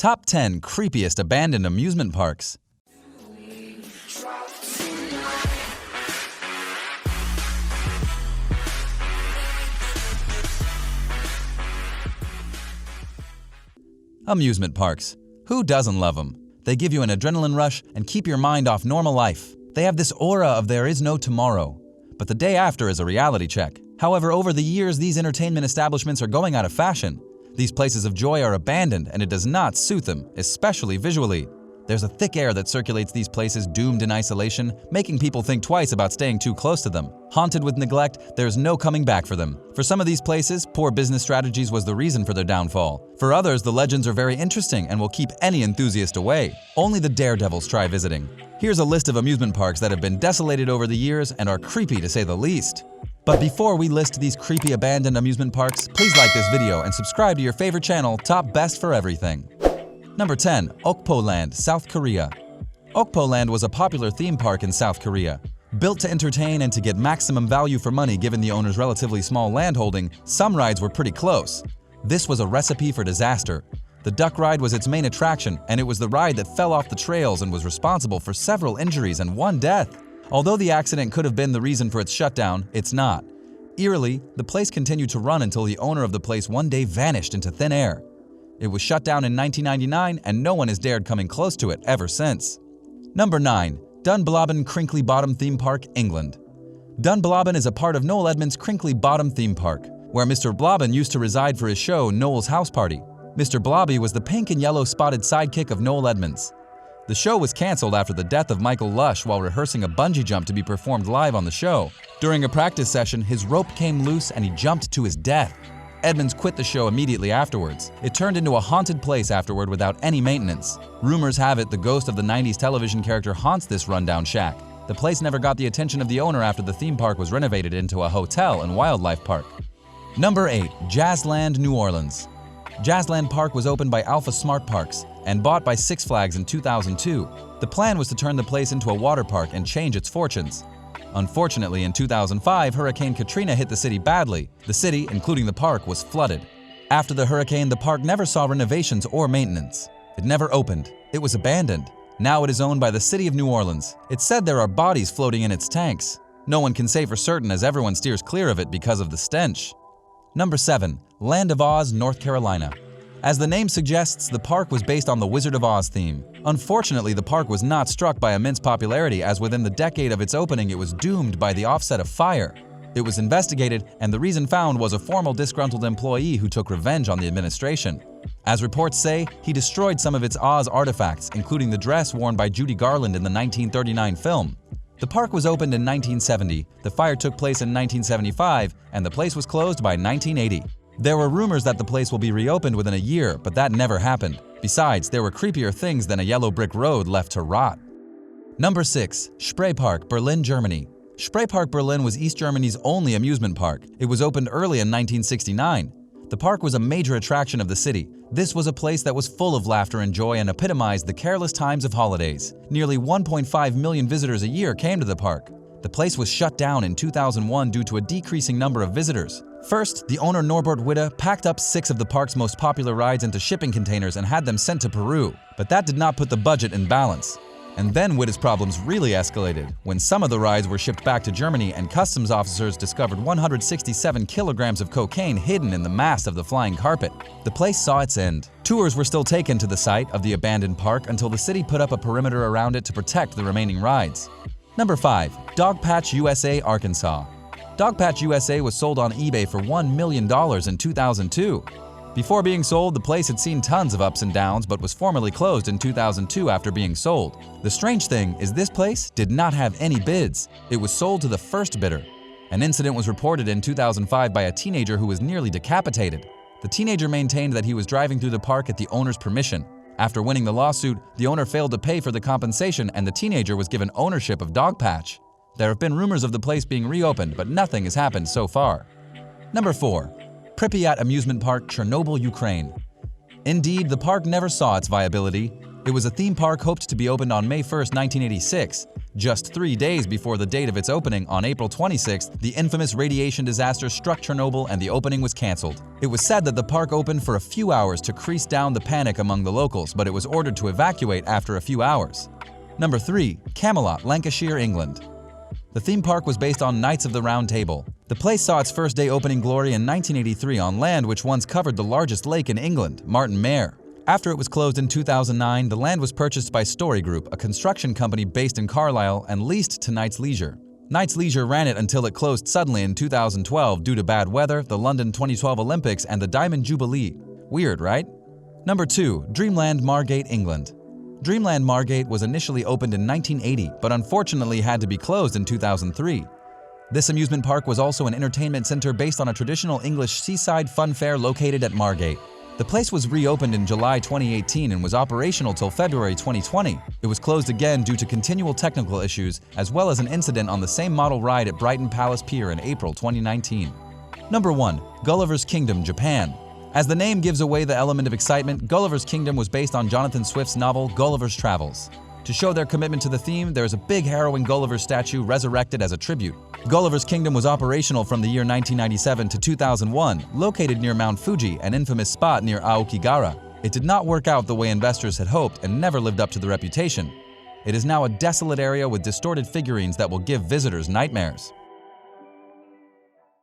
Top 10 Creepiest Abandoned Amusement Parks. Amusement parks. Who doesn't love them? They give you an adrenaline rush and keep your mind off normal life. They have this aura of there is no tomorrow. But the day after is a reality check. However, over the years, these entertainment establishments are going out of fashion. These places of joy are abandoned and it does not suit them, especially visually. There's a thick air that circulates these places doomed in isolation, making people think twice about staying too close to them. Haunted with neglect, there's no coming back for them. For some of these places, poor business strategies was the reason for their downfall. For others, the legends are very interesting and will keep any enthusiast away. Only the daredevils try visiting. Here's a list of amusement parks that have been desolated over the years and are creepy to say the least. But before we list these creepy abandoned amusement parks, please like this video and subscribe to your favorite channel, Top Best for Everything. Number 10. Okpo Land, South Korea. Okpo Land was a popular theme park in South Korea. Built to entertain and to get maximum value for money given the owner's relatively small landholding, some rides were pretty close. This was a recipe for disaster. The duck ride was its main attraction, and it was the ride that fell off the trails and was responsible for several injuries and one death. Although the accident could have been the reason for its shutdown, it's not. Eerily, the place continued to run until the owner of the place one day vanished into thin air. It was shut down in 1999 and no one has dared coming close to it ever since. Number 9. Dunblobin Crinkly Bottom Theme Park, England. Dunblobin is a part of Noel Edmonds' Crinkly Bottom Theme Park, where Mr. Blobbin used to reside for his show Noel's House Party. Mr. Blobby was the pink and yellow spotted sidekick of Noel Edmonds. The show was cancelled after the death of Michael Lush while rehearsing a bungee jump to be performed live on the show. During a practice session, his rope came loose and he jumped to his death. Edmonds quit the show immediately afterwards. It turned into a haunted place afterward without any maintenance. Rumors have it the ghost of the 90s television character haunts this rundown shack. The place never got the attention of the owner after the theme park was renovated into a hotel and wildlife park. Number 8. Jazzland New Orleans. Jazzland Park was opened by Alpha Smart Parks and bought by Six Flags in 2002. The plan was to turn the place into a water park and change its fortunes. Unfortunately, in 2005, Hurricane Katrina hit the city badly. The city, including the park, was flooded. After the hurricane, the park never saw renovations or maintenance. It never opened. It was abandoned. Now it is owned by the city of New Orleans. It's said there are bodies floating in its tanks. No one can say for certain as everyone steers clear of it because of the stench. Number 7. Land of Oz, North Carolina. As the name suggests, the park was based on the Wizard of Oz theme. Unfortunately, the park was not struck by immense popularity as within the decade of its opening it was doomed by the offset of fire. It was investigated and the reason found was a former disgruntled employee who took revenge on the administration. As reports say, he destroyed some of its Oz artifacts, including the dress worn by Judy Garland in the 1939 film. The park was opened in 1970, the fire took place in 1975, and the place was closed by 1980. There were rumors that the place will be reopened within a year, but that never happened. Besides, there were creepier things than a yellow brick road left to rot. Number 6. Spreepark, Berlin, Germany. Spreepark, Berlin was East Germany's only amusement park. It was opened early in 1969. The park was a major attraction of the city. This was a place that was full of laughter and joy and epitomized the careless times of holidays. Nearly 1.5 million visitors a year came to the park. The place was shut down in 2001 due to a decreasing number of visitors. First, the owner Norbert Witte packed up 6 of the park's most popular rides into shipping containers and had them sent to Peru, but that did not put the budget in balance. And then Witte's problems really escalated when some of the rides were shipped back to Germany and customs officers discovered 167 kilograms of cocaine hidden in the mass of the flying carpet. The place saw its end. Tours were still taken to the site of the abandoned park until the city put up a perimeter around it to protect the remaining rides. Number 5. Dogpatch USA, Arkansas. Dogpatch USA was sold on eBay for $1 million in 2002. Before being sold, the place had seen tons of ups and downs but was formally closed in 2002 after being sold. The strange thing is this place did not have any bids. It was sold to the first bidder. An incident was reported in 2005 by a teenager who was nearly decapitated. The teenager maintained that he was driving through the park at the owner's permission. After winning the lawsuit, the owner failed to pay for the compensation and the teenager was given ownership of Dogpatch. There have been rumors of the place being reopened, but nothing has happened so far. Number 4. Pripyat Amusement Park, Chernobyl, Ukraine. Indeed, the park never saw its viability. It was a theme park hoped to be opened on May 1, 1986. Just 3 days before the date of its opening, on April 26th, the infamous radiation disaster struck Chernobyl and the opening was cancelled. It was said that the park opened for a few hours to crease down the panic among the locals, but it was ordered to evacuate after a few hours. Number 3. Camelot, Lancashire, England. The theme park was based on Knights of the Round Table. The place saw its first day opening glory in 1983 on land which once covered the largest lake in England, Martin Mare. After it was closed in 2009, the land was purchased by Story Group, a construction company based in Carlisle, and leased to Knights Leisure. Knights Leisure ran it until it closed suddenly in 2012 due to bad weather, the London 2012 Olympics, and the Diamond Jubilee. Weird, right? Number 2. Dreamland Margate, England. Dreamland Margate was initially opened in 1980, but unfortunately had to be closed in 2003. This amusement park was also an entertainment center based on a traditional English seaside fun fair located at Margate. The place was reopened in July 2018 and was operational till February 2020. It was closed again due to continual technical issues, as well as an incident on the same model ride at Brighton Palace Pier in April 2019. Number 1. Gulliver's Kingdom, Japan. As the name gives away the element of excitement, Gulliver's Kingdom was based on Jonathan Swift's novel Gulliver's Travels. To show their commitment to the theme, there is a big harrowing Gulliver statue resurrected as a tribute. Gulliver's Kingdom was operational from the year 1997 to 2001, located near Mount Fuji, an infamous spot near Aokigahara. It did not work out the way investors had hoped and never lived up to the reputation. It is now a desolate area with distorted figurines that will give visitors nightmares.